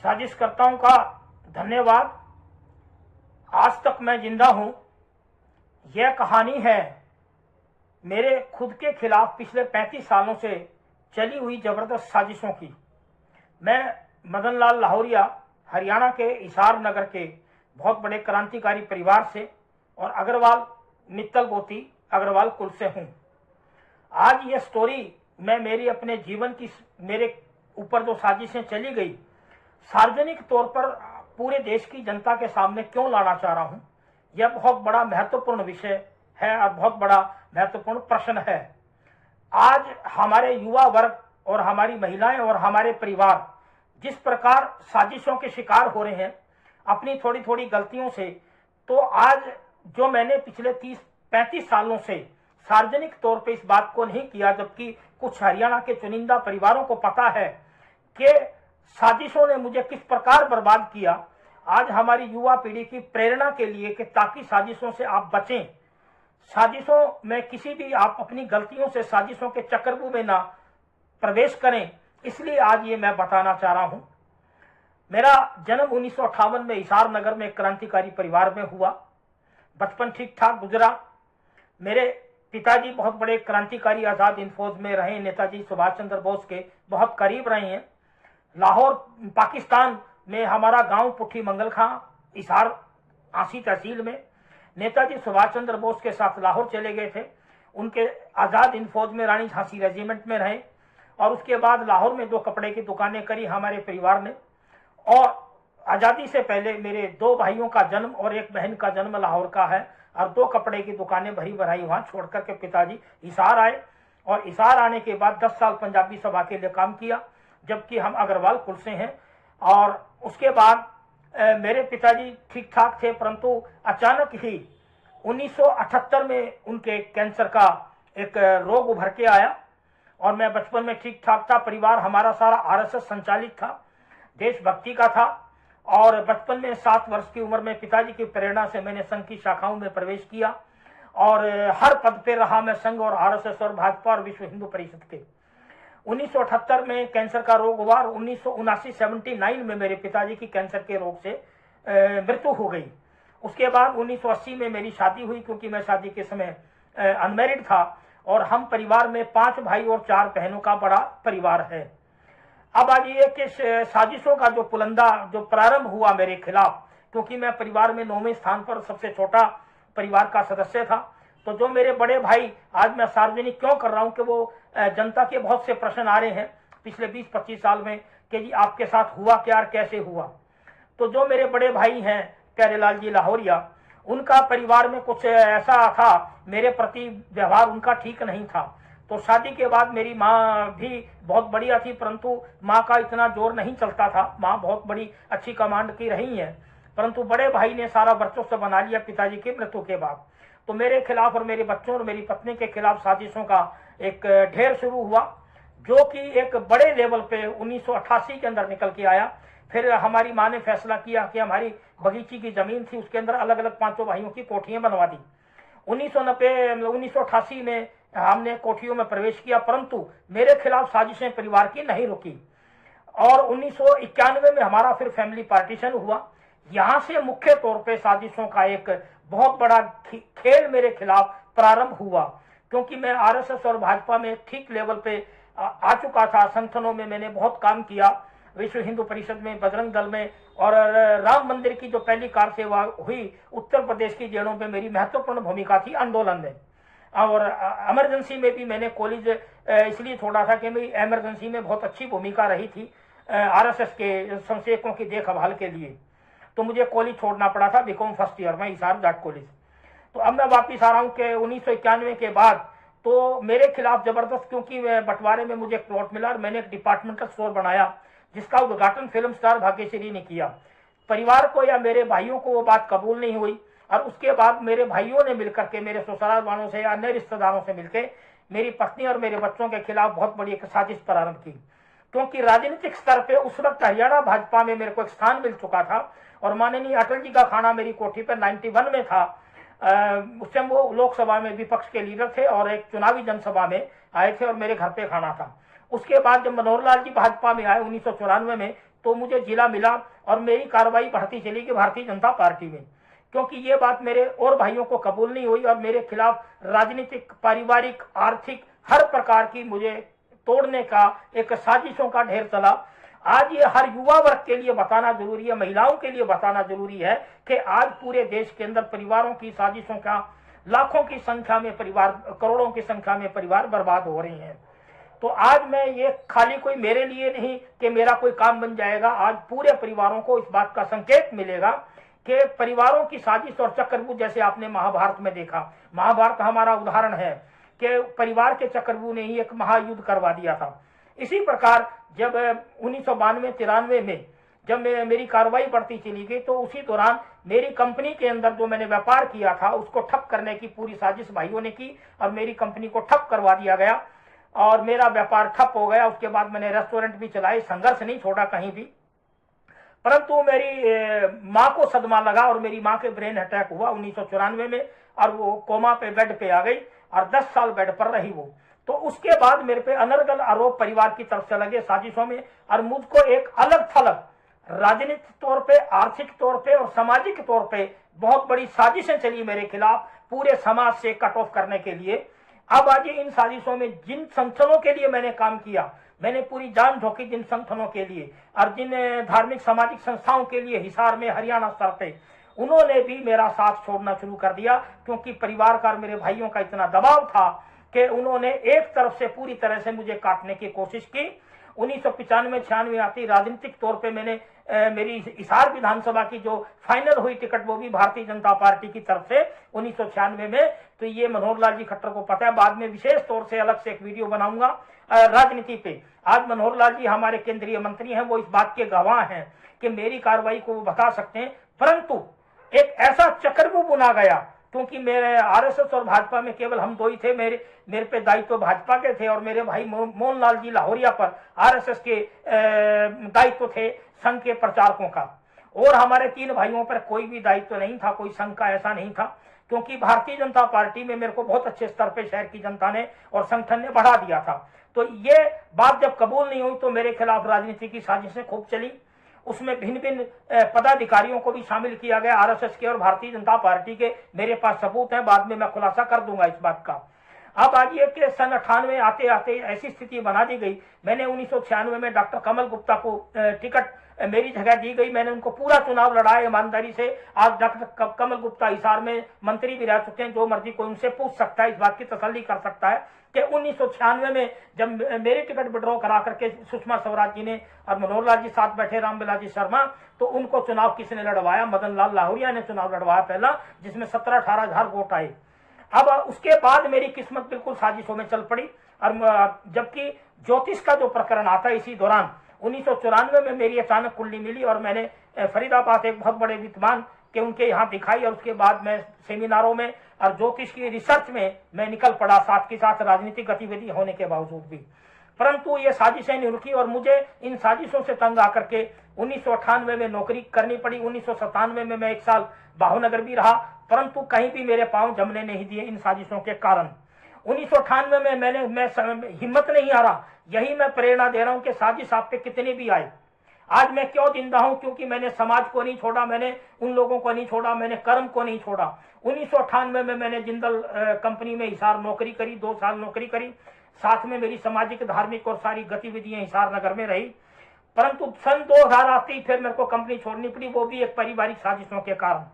साजिशकर्ताओं का धन्यवाद। आज तक मैं जिंदा हूं। यह कहानी है मेरे खुद के खिलाफ पिछले 35 सालों से चली हुई जबरदस्त साजिशों की। मैं मदन लाल लाहौरिया हरियाणा के हिसार नगर के बहुत बड़े क्रांतिकारी परिवार से और अग्रवाल मित्तल गोती अग्रवाल कुल से हूं। आज यह स्टोरी मैं मेरी अपने जीवन की मेरे ऊपर जो साजिशें चली गई सार्वजनिक तौर पर पूरे देश की जनता के सामने क्यों लाना चाह रहा हूं। यह बहुत बड़ा महत्वपूर्ण विषय है और बहुत बड़ा महत्वपूर्ण प्रश्न है। आज हमारे युवा वर्ग और हमारी महिलाएं और हमारे परिवार जिस प्रकार साजिशों के शिकार हो रहे हैं अपनी थोड़ी थोड़ी गलतियों से, तो आज जो मैंने पिछले 30-35 सालों से सार्वजनिक तौर पे इस बात को नहीं किया, जबकि कुछ हरियाणा के चुनिंदा परिवारों को पता है कि साजिशों ने मुझे किस प्रकार बर्बाद किया। आज हमारी युवा पीढ़ी की प्रेरणा के लिए कि ताकि साजिशों से आप बचें, साजिशों में किसी भी आप अपनी गलतियों से साजिशों के चक्रव्यूह में ना प्रवेश करें, इसलिए आज ये मैं बताना चाह रहा हूं। मेरा जन्म 1958 में हिसार नगर में एक क्रांतिकारी परिवार में हुआ। बचपन ठीक ठाक गुजरा। मेरे पिताजी बहुत बड़े क्रांतिकारी आजाद हिंद फौज में रहे, नेताजी सुभाष चंद्र बोस के बहुत करीब रहे हैं। लाहौर पाकिस्तान में हमारा गांव पुट्ठी मंगल खां हिसार आंसी तहसील में नेताजी सुभाष चंद्र बोस के साथ लाहौर चले गए थे। उनके आजाद हिंद फौज में रानी झांसी रेजिमेंट में रहे और उसके बाद लाहौर में 2 कपड़े की दुकानें करी हमारे परिवार ने। और आजादी से पहले मेरे 2 भाइयों का जन्म और 1 बहन का जन्म लाहौर का है और 2 कपड़े की दुकानें भरी भराई वहां छोड़ करके पिताजी हिसार आए। और हिसार आने के बाद 10 साल पंजाबी सभा के लिए काम किया, जबकि हम अग्रवाल कुल से हैं। और उसके बाद मेरे पिताजी ठीक ठाक थे, परंतु अचानक ही 1978 में उनके कैंसर का एक रोग उभर के आया। और मैं बचपन में ठीक ठाक था। परिवार हमारा सारा आरएसएस संचालित था, देशभक्ति का था। और बचपन में 7 वर्ष की उम्र में पिताजी की प्रेरणा से मैंने संघ की शाखाओं में प्रवेश किया और हर पद पे रहा मैं संघ और आरएसएस और भाजपा और विश्व हिंदू परिषद के। 1978 में कैंसर का रोग हुआ और 1979 में मेरे पिताजी की कैंसर के रोग से मृत्यु हो गई। उसके बाद 1980 में मेरी शादी हुई, क्योंकि मैं शादी के समय अनमैरिड था। और हम परिवार में 5 भाई और 4 बहनों का बड़ा परिवार है। अब आज ये कि साजिशों का जो पुलंदा जो प्रारंभ हुआ मेरे खिलाफ, क्योंकि मैं परिवार में 9वें स्थान पर सबसे छोटा परिवार का सदस्य था, तो जो मेरे बड़े भाई, आज मैं सार्वजनिक क्यों कर रहा हूं कि वो जनता के बहुत से प्रश्न आ रहे हैं पिछले 20-25 साल में कि जी आपके साथ हुआ क्या और कैसे हुआ। तो जो मेरे बड़े भाई हैं प्यारेलाल जी लाहौरिया, उनका परिवार में कुछ ऐसा था, मेरे प्रति व्यवहार उनका ठीक नहीं था। तो शादी के बाद मेरी माँ भी बहुत बढ़िया थी, परंतु माँ का इतना जोर नहीं चलता था। माँ बहुत बड़ी अच्छी कमांड की रही हैं, परंतु बड़े भाई ने सारा वर्चस्व बना लिया पिताजी की मृत्यु के बाद। तो मेरे खिलाफ और मेरे बच्चों और मेरी पत्नी के खिलाफ साजिशों का एक ढेर शुरू हुआ, जो कि एक बड़े लेवल पे 1988 के अंदर निकल के आया। फिर हमारी माँ ने फैसला किया कि हमारी बगीची की जमीन थी, उसके अंदर अलग अलग 5 भाइयों की कोठियां बनवा दी। 1988 में हमने कोठियों में प्रवेश किया, परंतु मेरे खिलाफ साजिशें परिवार की नहीं रुकी। और 1991 में हमारा फिर फैमिली पार्टीशन हुआ। यहां से मुख्य तौर पे साजिशों का एक बहुत बड़ा खेल मेरे खिलाफ प्रारंभ हुआ, क्योंकि मैं आरएसएस और भाजपा में ठीक लेवल पे आ चुका था। संगठनों में मैंने बहुत काम किया, विश्व हिंदू परिषद में, बजरंग दल में, और राम मंदिर की जो पहली कार सेवा हुई उत्तर प्रदेश की जेलों में मेरी महत्वपूर्ण भूमिका थी आंदोलन में। और इमरजेंसी में भी मैंने कॉलेज इसलिए छोड़ा था कि मेरी इमरजेंसी में बहुत अच्छी भूमिका रही थी आरएसएस के संशयकों की देखभाल के लिए। तो मुझे कॉलेज छोड़ना पड़ा था, बीकॉम फर्स्ट ईयर में हिसार जाट कॉलेज। तो अब मैं वापिस आ रहा हूँ कि 1991 के बाद तो मेरे खिलाफ जबरदस्त, क्योंकि बंटवारे में मुझे एक प्लॉट मिला और मैंने एक डिपार्टमेंटल स्टोर बनाया, जिसका उद्घाटन फिल्म स्टार भाग्यश्री ने किया। परिवार को या मेरे भाइयों को वो बात कबूल नहीं हुई और उसके बाद मेरे भाइयों ने मिलकर के, मेरे ससुराल वालों से या अन्य रिश्तेदारों से मिलकर मेरी पत्नी और मेरे बच्चों के खिलाफ बहुत बड़ी एक साजिश प्रारंभ की। क्योंकि राजनीतिक स्तर पे उस वक्त हरियाणा भाजपा में मेरे को एक स्थान मिल चुका था और माननीय अटल जी का खाना मेरी कोठी पर 91 में था। उस टाइम वो लोकसभा में विपक्ष के लीडर थे और एक चुनावी जनसभा में आए थे और मेरे घर पे खाना था। उसके बाद जब मनोहर लाल जी भाजपा में आए 1994 में, तो मुझे जिला मिला और मेरी कार्रवाई बढ़ती चली गई भारतीय जनता पार्टी में, क्योंकि ये बात मेरे और भाइयों को कबूल नहीं हुई और मेरे खिलाफ राजनीतिक, पारिवारिक, आर्थिक हर प्रकार की मुझे तोड़ने का एक साजिशों का ढेर चला। आज ये हर युवा वर्ग के लिए बताना जरूरी है, महिलाओं के लिए बताना जरूरी है कि आज पूरे देश के अंदर परिवारों की साजिशों का लाखों की संख्या में परिवार, करोड़ों की संख्या में परिवार बर्बाद हो रहे हैं। तो आज मैं ये खाली कोई मेरे लिए नहीं कि मेरा कोई काम बन जाएगा, आज पूरे परिवारों को इस बात का संकेत मिलेगा कि परिवारों की साजिश और चक्रव्यूह, जैसे आपने महाभारत में देखा, महाभारत हमारा उदाहरण है कि परिवार के चक्रव्यूह ने ही एक महायुद्ध करवा दिया था। इसी प्रकार जब 1992-93 में जब मेरी कार्रवाई बढ़ती चली गई, तो उसी दौरान मेरी कंपनी के अंदर जो मैंने व्यापार किया था उसको ठप करने की पूरी साजिश भाइयों ने की और मेरी कंपनी को ठप करवा दिया गया और मेरा व्यापार ठप हो गया। उसके बाद मैंने रेस्टोरेंट भी चलाए, संघर्ष नहीं छोड़ा कहीं भी, परंतु मेरी माँ को सदमा लगा और मेरी माँ के ब्रेन अटैक हुआ 1994 में और वो कोमा पे, बेड पे आ गई और 10 साल बेड पर रही वो। तो उसके बाद मेरे पे अनर्गल आरोप परिवार की तरफ से लगे साजिशों में और मुझको एक अलग थलग राजनीतिक तौर पे, आर्थिक तौर पे और सामाजिक तौर पे बहुत बड़ी साजिशें चली मेरे खिलाफ पूरे समाज से कट ऑफ करने के लिए। अब आज इन साजिशों में जिन संगठनों के लिए मैंने काम किया, मैंने पूरी जान झोंकी जिन संगठनों के लिए और जिन धार्मिक सामाजिक संस्थाओं के लिए हिसार में, हरियाणा स्तर पे, उन्होंने भी मेरा साथ छोड़ना शुरू कर दिया, क्योंकि परिवार का, मेरे भाइयों का इतना दबाव था कि उन्होंने एक तरफ से पूरी तरह से मुझे काटने की कोशिश की। 1995-96 आती राजनीतिक तौर पे मैंने मेरी हिसार विधानसभा की जो फाइनल हुई टिकट वो भी भारतीय जनता पार्टी की तरफ से 1996 में। तो ये मनोहर लाल जी खट्टर को पता है, बाद में विशेष तौर से अलग से एक वीडियो बनाऊंगा राजनीति पे। आज मनोहर लाल जी हमारे केंद्रीय मंत्री हैं, वो इस बात के गवाह हैं कि मेरी कार्रवाई को वो बता सकते हैं, परंतु एक ऐसा चक्रव्यूह बुना गया, क्योंकि मेरे आरएसएस और भाजपा में केवल हम दो ही थे, मेरे पे दायित्व भाजपा के थे और मेरे भाई मोहन लाल जी लाहौरिया पर आरएसएस के दायित्व थे संघ के प्रचारकों का, और हमारे 3 भाइयों पर कोई भी दायित्व नहीं था, कोई संघ का ऐसा नहीं था, क्योंकि भारतीय जनता पार्टी में मेरे को बहुत अच्छे स्तर पे शहर की जनता ने और संगठन ने बढ़ा दिया था। तो ये बात जब कबूल नहीं हुई तो मेरे खिलाफ राजनीति की साजिशें खूब चली, उसमें भिन्न भिन्न पदाधिकारियों को भी शामिल किया गया, आरएसएस के और भारतीय जनता पार्टी के। मेरे पास सबूत है, बाद में मैं खुलासा कर दूंगा इस बात का। अब आज ये कि सन 98 आते आते ऐसी स्थिति बना दी गई, मैंने 1996 में डॉक्टर कमल गुप्ता को टिकट मेरी जगह दी गई, मैंने उनको पूरा चुनाव लड़ाया ईमानदारी से। आज डॉक्टर कमल गुप्ता हिसार में मंत्री भी रह चुके हैं, जो मर्जी कोई उनसे पूछ सकता है, इस बात की तसल्ली कर सकता है कि 1996 में जब मेरी टिकट विड्रॉ करा करके सुषमा स्वराज जी ने और मनोहर लाल जी साथ बैठे, रामविलास जी शर्मा, तो उनको चुनाव किसने लड़वाया? मदन लाल लाहौरिया ने चुनाव लड़वाया पहला, जिसमें 17-18 हजार वोट आए। अब उसके बाद मेरी किस्मत बिल्कुल साजिशों में चल पड़ी, और जबकि ज्योतिष का जो प्रकरण आता है इसी दौरान 1994 में मेरी अचानक कुंडली मिली और मैंने फरीदाबाद एक बहुत बड़े विद्वान के उनके यहाँ दिखाई, और उसके बाद मैं सेमिनारों में और ज्योतिष की रिसर्च में मैं निकल पड़ा, साथ के साथ राजनीतिक गतिविधि होने के बावजूद भी। परंतु ये साजिशें नहीं रुकी और मुझे इन साजिशों से तंग आकर के 1998 में नौकरी करनी पड़ी। 1997 में मैं 1 साल भावनगर भी रहा, परंतु कहीं भी मेरे पांव जमने नहीं दिए इन साजिशों के कारण। 1998 में मैं हिम्मत नहीं हारा, यही मैं प्रेरणा दे रहा हूं कि साजिश आप पे कितनी भी आए, आज मैं क्यों जिंदा हूं? क्योंकि मैंने समाज को नहीं छोड़ा, मैंने उन लोगों को नहीं छोड़ा, मैंने कर्म को नहीं छोड़ा। 1998 में मैंने जिंदल कंपनी में हिसार नौकरी करी, 2 साल नौकरी करी, साथ में मेरी सामाजिक, धार्मिक और सारी गतिविधियां हिसार नगर में रही। परंतु सन 2000 आते ही फिर मेरे को कंपनी छोड़नी पड़ी, वो भी एक पारिवारिक साजिशों के कारण।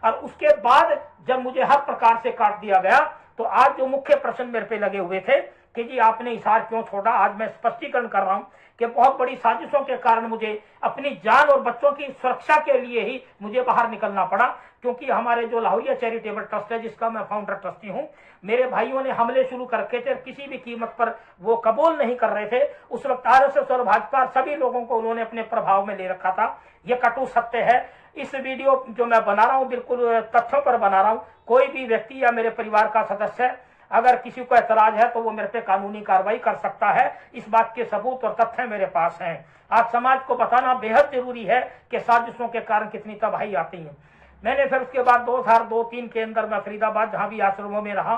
और उसके बाद जब मुझे हर प्रकार से काट दिया गया, तो आज जो मुख्य प्रश्न मेरे पे लगे हुए थे कि जी आपने हिसार क्यों छोड़ा, आज मैं स्पष्टीकरण कर रहा हूं कि बहुत बड़ी साजिशों के कारण मुझे अपनी जान और बच्चों की सुरक्षा के लिए ही मुझे बाहर निकलना पड़ा। क्योंकि हमारे जो लाहौरिया चैरिटेबल ट्रस्ट है, जिसका मैं फाउंडर ट्रस्टी हूं, मेरे भाइयों ने हमले शुरू कर रखे थे, किसी भी कीमत पर वो कबूल नहीं कर रहे थे। उस वक्त आरएसएस और भाजपा सभी लोगों को उन्होंने अपने प्रभाव में ले रखा था। ये कटु सत्य है। इस वीडियो जो मैं बना रहा हूं बिल्कुल तथ्यों पर बना रहा हूं। कोई भी व्यक्ति या मेरे परिवार का सदस्य अगर किसी को ऐतराज है तो वो मेरे पे कानूनी कार्रवाई कर सकता है। इस बात के सबूत और तथ्य मेरे पास हैं। आज समाज को बताना बेहद जरूरी है कि साजिशों के कारण कितनी तबाही आती है। मैंने फिर उसके बाद 2002-03 के अंदर मैं फरीदाबाद जहां भी आश्रमों में रहा,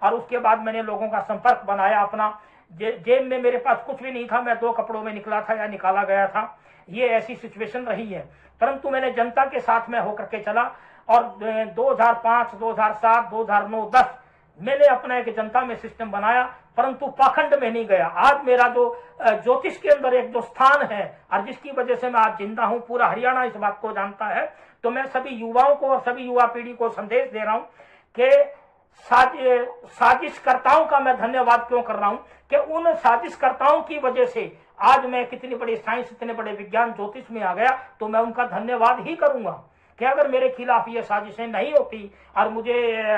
और उसके बाद मैंने लोगों का संपर्क बनाया अपना। जेब में मेरे पास कुछ भी नहीं था, मैं 2 कपड़ों में निकला था या निकाला गया था। ये ऐसी सिचुएशन रही है। परंतु मैंने जनता के साथ में होकर के चला और 2005, 2007, 2009, 10 मैंने अपना एक जनता में सिस्टम बनाया, परंतु पाखंड में नहीं गया। आज मेरा जो ज्योतिष के अंदर एक जो स्थान है और जिसकी वजह से मैं आज जिंदा हूं, पूरा हरियाणा इस बात को जानता है। तो मैं सभी युवाओं को और सभी युवा पीढ़ी को संदेश दे रहा हूं कि साजिशकर्ताओं का मैं धन्यवाद क्यों कर रहा हूं कि उन साजिशकर्ताओं की वजह से आज मैं कितनी बड़ी साइंस, इतने बड़े विज्ञान ज्योतिष में आ गया। तो मैं उनका धन्यवाद ही करूंगा कि अगर मेरे खिलाफ ये साजिशें नहीं होती और मुझे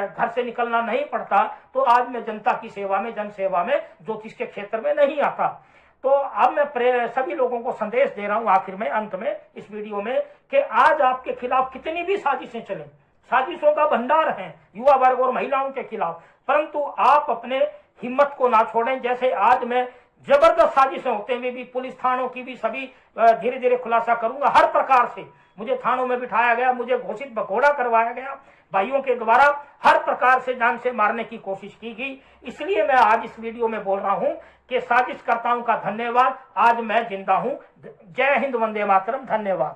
घर से निकलना नहीं पड़ता तो आज मैं जनता की सेवा में, जन सेवा में, ज्योतिष के क्षेत्र में नहीं आता। तो अब मैं सभी लोगों को संदेश दे रहा हूं आखिर में, अंत में इस वीडियो में, कि आज आपके खिलाफ कितनी भी साजिशें चलें, साजिशों का भंडार है युवा वर्ग और महिलाओं के खिलाफ, परंतु आप अपने हिम्मत को ना छोड़ें। जैसे आज मैं जबरदस्त साजिशें होते हुए भी पुलिस थानों की भी सभी धीरे धीरे खुलासा करूंगा। हर प्रकार से मुझे थानों में बिठाया गया, मुझे घोषित भगोड़ा करवाया गया, भाइयों के द्वारा हर प्रकार से जान से मारने की कोशिश की गई। इसलिए मैं आज इस वीडियो में बोल रहा हूं कि साजिशकर्ताओं का धन्यवाद, आज मैं जिंदा हूं। जय हिंद, वंदे मातरम। धन्यवाद।